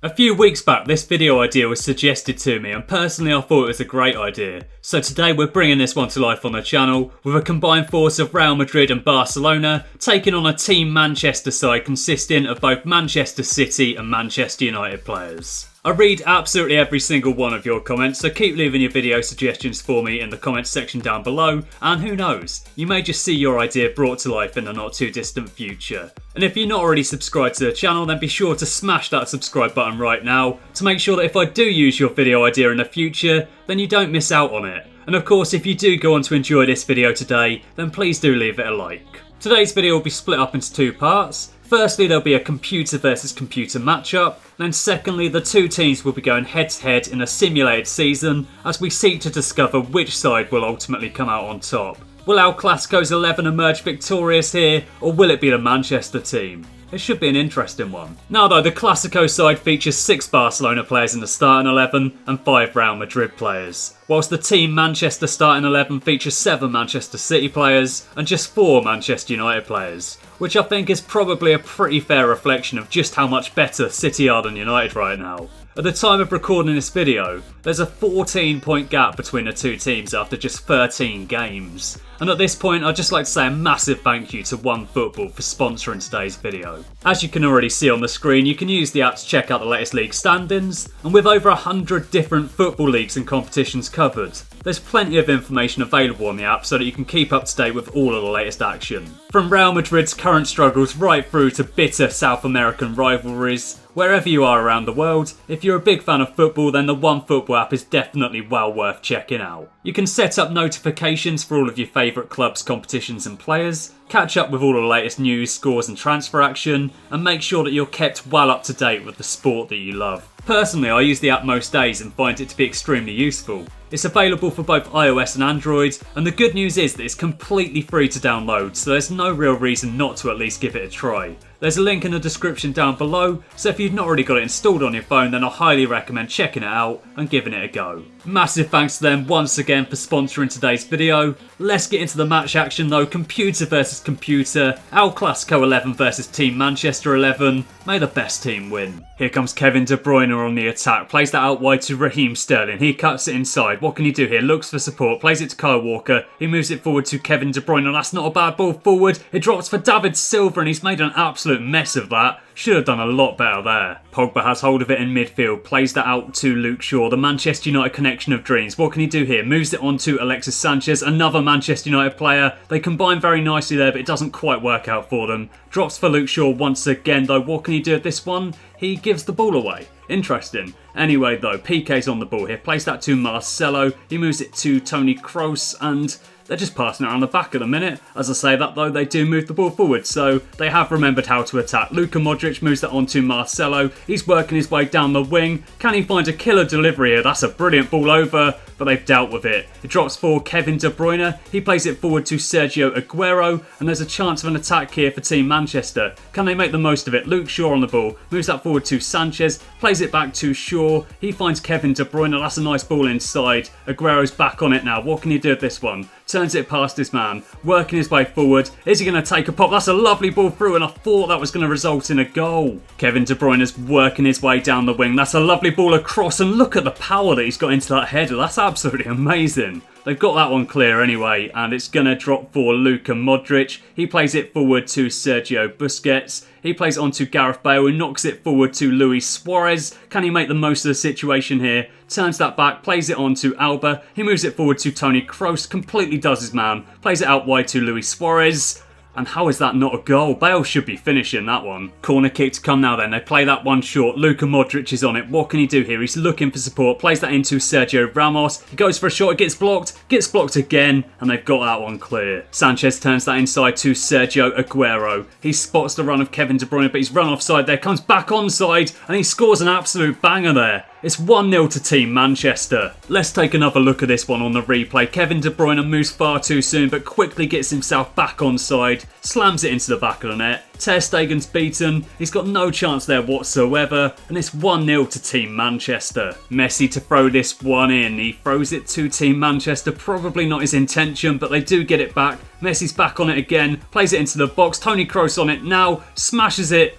A few weeks back, this video idea was suggested to me, and personally I thought it was a great idea. So today we're bringing this one to life on the channel, with a combined force of Real Madrid and Barcelona taking on a Team Manchester side consisting of both Manchester City and Manchester United players. I read absolutely every single one of your comments, so keep leaving your video suggestions for me in the comments section down below, and who knows, you may just see your idea brought to life in the not too distant future. And if you're not already subscribed to the channel, then be sure to smash that subscribe button right now to make sure that if I do use your video idea in the future, then you don't miss out on it. And of course, if you do go on to enjoy this video today, then please do leave it a like. Today's video will be split up into two parts. Firstly, there'll be a computer versus computer matchup. Then secondly, the two teams will be going head to head in a simulated season as we seek to discover which side will ultimately come out on top. Will our Clásico XI emerge victorious here, or will it be the Manchester team? It should be an interesting one. Now though, the Clásico side features 6 Barcelona players in the starting 11 and 5 Real Madrid players, whilst the Team Manchester starting 11 features 7 Manchester City players and just 4 Manchester United players, which I think is probably a pretty fair reflection of just how much better City are than United right now. At the time of recording this video, there's a 14-point gap between the two teams after just 13 games. And at this point, I'd just like to say a massive thank you to OneFootball for sponsoring today's video. As you can already see on the screen, you can use the app to check out the latest league standings, and with over 100 different football leagues and competitions covered, there's plenty of information available on the app so that you can keep up to date with all of the latest action. From Real Madrid's current struggles right through to bitter South American rivalries, wherever you are around the world, if you're a big fan of football, then the OneFootball app is definitely well worth checking out. You can set up notifications for all of your favourite clubs, competitions and players, catch up with all the latest news, scores and transfer action, and make sure that you're kept well up to date with the sport that you love. Personally, I use the app most days and find it to be extremely useful. It's available for both iOS and Android, and the good news is that it's completely free to download, so there's no real reason not to at least give it a try. There's a link in the description down below, so if you've not already got it installed on your phone, then I highly recommend checking it out and giving it a go. Massive thanks to them once again for sponsoring today's video. Let's get into the match action though. Computer versus computer, our Clásico 11 versus Team Manchester 11. May the best team win. Here comes Kevin De Bruyne on the attack, plays that out wide to Raheem Sterling. He cuts it inside. What can he do here? Looks for support, plays it to Kyle Walker. He moves it forward to Kevin De Bruyne. That's not a bad ball forward. It drops for David Silva and he's made an absolute mess of that. Should have done a lot better there. Pogba has hold of it in midfield, plays that out to Luke Shaw, the Manchester United connection of dreams. What can he do here? Moves it on to Alexis Sánchez, another Manchester United player. They combine very nicely there, but it doesn't quite work out for them. Drops for Luke Shaw once again though. What can he do at this one? He gives the ball away. Interesting. Anyway though, PK's on the ball here. Plays that to Marcelo. He moves it to Toni Kroos and they're just passing it around the back at the minute. As I say that though, they do move the ball forward, so they have remembered how to attack. Luka Modric moves that on to Marcelo. He's working his way down the wing. Can he find a killer delivery here? That's a brilliant ball over, but they've dealt with it. It drops for Kevin De Bruyne. He plays it forward to Sergio Aguero, and there's a chance of an attack here for Team Manchester. Can they make the most of it? Luke Shaw on the ball. Moves that forward to Sánchez. Plays it back to Shaw. He finds Kevin De Bruyne. That's a nice ball inside. Aguero's back on it now. What can he do with this one? Turns it past his man, working his way forward. Is he going to take a pop? That's a lovely ball through, and I thought that was going to result in a goal. Kevin De Bruyne is working his way down the wing. That's a lovely ball across, and look at the power that he's got into that header. That's absolutely amazing. They've got that one clear anyway, and it's going to drop for Luka Modric. He plays it forward to Sergio Busquets. He plays it on to Gareth Bale, who knocks it forward to Luis Suárez. Can he make the most of the situation here? Turns that back, plays it on to Alba. He moves it forward to Toni Kroos, completely does his man. Plays it out wide to Luis Suárez. And how is that not a goal? Bale should be finishing that one. Corner kick to come now then. They play that one short. Luka Modric is on it. What can he do here? He's looking for support. Plays that into Sergio Ramos. He goes for a shot. It gets blocked again. And they've got that one clear. Sánchez turns that inside to Sergio Aguero. He spots the run of Kevin De Bruyne, but he's run offside there. Comes back onside. And he scores an absolute banger there. It's 1-0 to Team Manchester. Let's take another look at this one on the replay. Kevin De Bruyne moves far too soon, but quickly gets himself back onside. Slams it into the back of the net. Ter Stegen's beaten. He's got no chance there whatsoever. And it's 1-0 to Team Manchester. Messi to throw this one in. He throws it to Team Manchester. Probably not his intention, but they do get it back. Messi's back on it again. Plays it into the box. Toni Kroos on it now. Smashes it.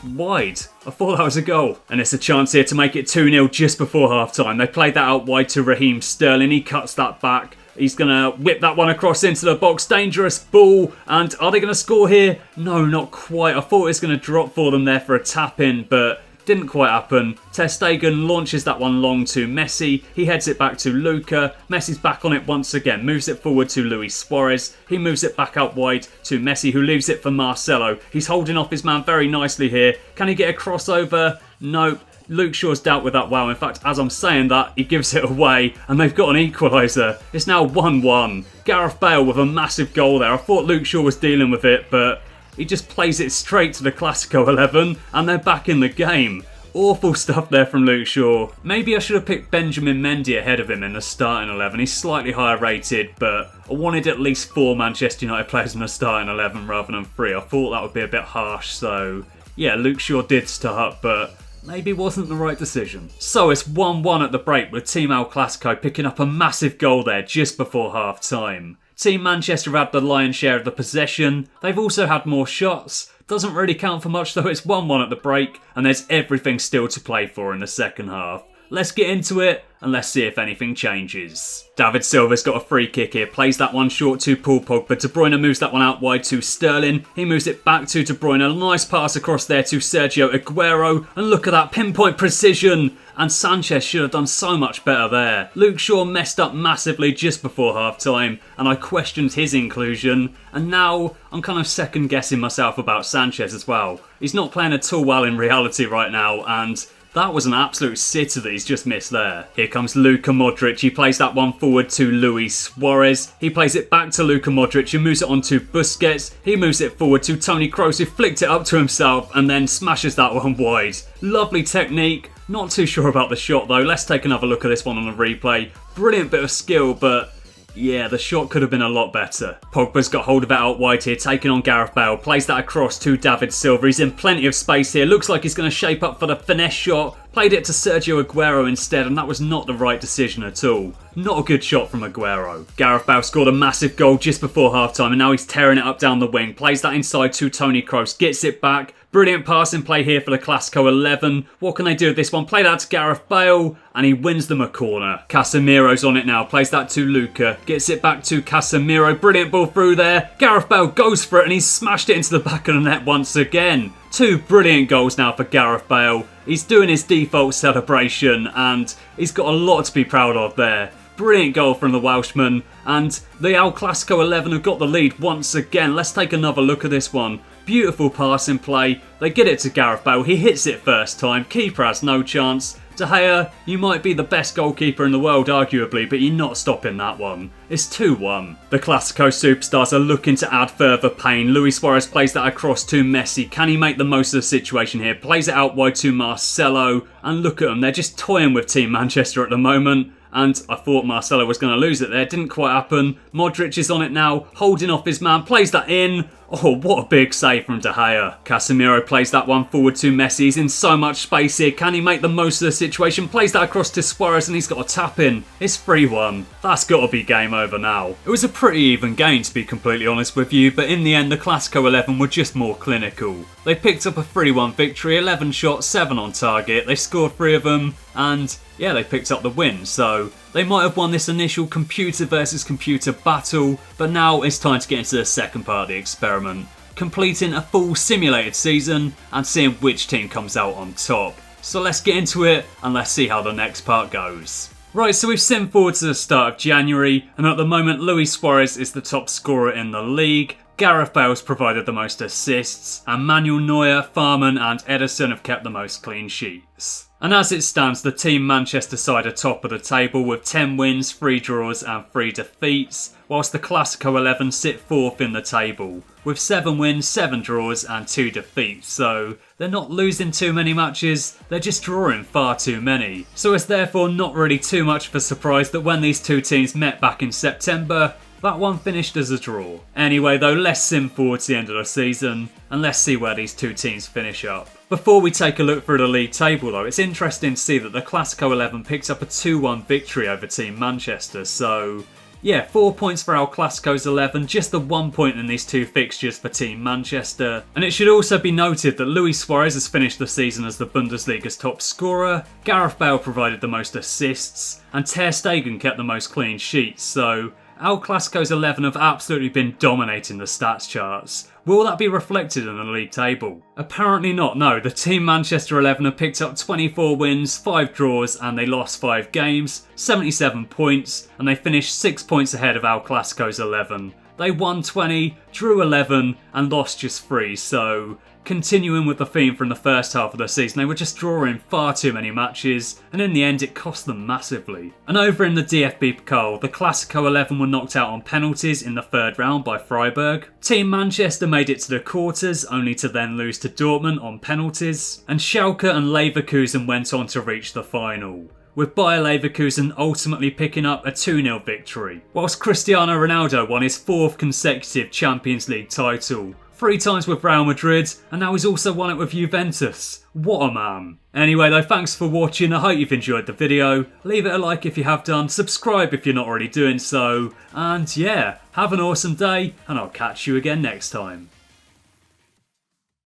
wide. I thought that was a goal. And it's a chance here to make it 2-0 just before half time. They played that out wide to Raheem Sterling. He cuts that back. He's going to whip that one across into the box. Dangerous ball. And are they going to score here? No, not quite. I thought it was going to drop for them there for a tap-in, but didn't quite happen. Ter Stegen launches that one long to Messi. He heads it back to Luka. Messi's back on it once again. Moves it forward to Luis Suárez. He moves it back out wide to Messi, who leaves it for Marcelo. He's holding off his man very nicely here. Can he get a crossover? Nope. Luke Shaw's dealt with that well. In fact, as I'm saying that, he gives it away and they've got an equaliser. It's now 1-1. Gareth Bale with a massive goal there. I thought Luke Shaw was dealing with it, but he just plays it straight to the Clásico 11 and they're back in the game. Awful stuff there from Luke Shaw. Maybe I should have picked Benjamin Mendy ahead of him in the starting 11. He's slightly higher rated, but I wanted at least 4 Manchester United players in the starting 11 rather than 3. I thought that would be a bit harsh, so yeah, Luke Shaw did start, but maybe wasn't the right decision. So it's 1-1 at the break with Team El Clásico picking up a massive goal there just before half time. Team Manchester have had the lion's share of the possession. They've also had more shots. Doesn't really count for much though. It's 1-1 at the break and there's everything still to play for in the second half. Let's get into it and let's see if anything changes. David Silva's got a free kick here, plays that one short to Paul Pogba. De Bruyne moves that one out wide to Sterling. He moves it back to De Bruyne. A nice pass across there to Sergio Aguero. And look at that pinpoint precision. And Sánchez should have done so much better there. Luke Shaw messed up massively just before half time and I questioned his inclusion. And now I'm kind of second guessing myself about Sánchez as well. He's not playing at all well in reality right now and that was an absolute sitter that he's just missed there. Here comes Luka Modric. He plays that one forward to Luis Suárez. He plays it back to Luka Modric who moves it on to Busquets. He moves it forward to Toni Kroos who flicked it up to himself and then smashes that one wide. Lovely technique. Not too sure about the shot though. Let's take another look at this one on the replay. Brilliant bit of skill, but yeah, the shot could have been a lot better. Pogba's got hold of it out wide here, taking on Gareth Bale. Plays that across to David Silva. He's in plenty of space here. Looks like he's going to shape up for the finesse shot. Played it to Sergio Aguero instead, and that was not the right decision at all. Not a good shot from Aguero. Gareth Bale scored a massive goal just before half-time, and now he's tearing it up down the wing. Plays that inside to Toni Kroos. Gets it back. Brilliant passing play here for the Clásico 11. What can they do with this one? Play that to Gareth Bale and he wins them a corner. Casemiro's on it now. Plays that to Luka. Gets it back to Casemiro. Brilliant ball through there. Gareth Bale goes for it and he's smashed it into the back of the net once again. 2 brilliant goals now for Gareth Bale. He's doing his default celebration and he's got a lot to be proud of there. Brilliant goal from the Welshman and the El Clásico 11 have got the lead once again. Let's take another look at this one. Beautiful passing play. They get it to Gareth Bale. He hits it first time. Keeper has no chance. De Gea, you might be the best goalkeeper in the world arguably, but you're not stopping that one. It's 2-1. The Clásico superstars are looking to add further pain. Luis Suárez plays that across to Messi. Can he make the most of the situation here? Plays it out wide to Marcelo. And look at them. They're just toying with Team Manchester at the moment. And I thought Marcelo was going to lose it there. Didn't quite happen. Modric is on it now, holding off his man. Plays that in. Oh, what a big save from De Gea. Casemiro plays that one forward to Messi. He's in so much space here. Can he make the most of the situation? Plays that across to Suárez and he's got a tap in. It's 3-1. That's got to be game over now. It was a pretty even game to be completely honest with you, but in the end the Clásico 11 were just more clinical. They picked up a 3-1 victory, 11 shots, 7 on target. They scored 3 of them and yeah, they picked up the win. So they might have won this initial computer versus computer battle, but now it's time to get into the second part of the experiment, completing a full simulated season and seeing which team comes out on top. So let's get into it and let's see how the next part goes. Right, so we've simmed forward to the start of January, and at the moment Luis Suárez is the top scorer in the league. Gareth Bale's provided the most assists, and Manuel Neuer, Farman and Ederson have kept the most clean sheets. And as it stands, the Team Manchester side are top of the table with 10 wins, 3 draws and 3 defeats, whilst the Clásico 11 sit 4th in the table, with 7 wins, 7 draws and 2 defeats, so they're not losing too many matches, they're just drawing far too many. So it's therefore not really too much of a surprise that when these two teams met back in September, that one finished as a draw. Anyway though, let's sim forward to the end of the season and let's see where these two teams finish up. Before we take a look through the league table though, it's interesting to see that the Clásico 11 picks up a 2-1 victory over Team Manchester, so Yeah, 4 points for El Clásico's 11, just the 1 point in these two fixtures for Team Manchester. And it should also be noted that Luis Suárez has finished the season as the Bundesliga's top scorer, Gareth Bale provided the most assists, and Ter Stegen kept the most clean sheets, so El Clásico's 11 have absolutely been dominating the stats charts. Will that be reflected in the league table? Apparently not, no. The Team Manchester 11 have picked up 24 wins, 5 draws, and they lost 5 games, 77 points, and they finished 6 points ahead of El Clásico's 11. They won 20, drew 11, and lost just 3, so continuing with the theme from the first half of the season, they were just drawing far too many matches, and in the end it cost them massively. And over in the DFB Pokal, the Clásico 11 were knocked out on penalties in the third round by Freiburg. Team Manchester made it to the quarters, only to then lose to Dortmund on penalties, and Schalke and Leverkusen went on to reach the final, with Bayer Leverkusen ultimately picking up a 2-0 victory, whilst Cristiano Ronaldo won his 4th consecutive Champions League title, 3 times with Real Madrid, and now he's also won it with Juventus. What a man. Anyway though, thanks for watching, I hope you've enjoyed the video. Leave it a like if you have done, subscribe if you're not already doing so, and yeah, have an awesome day, and I'll catch you again next time.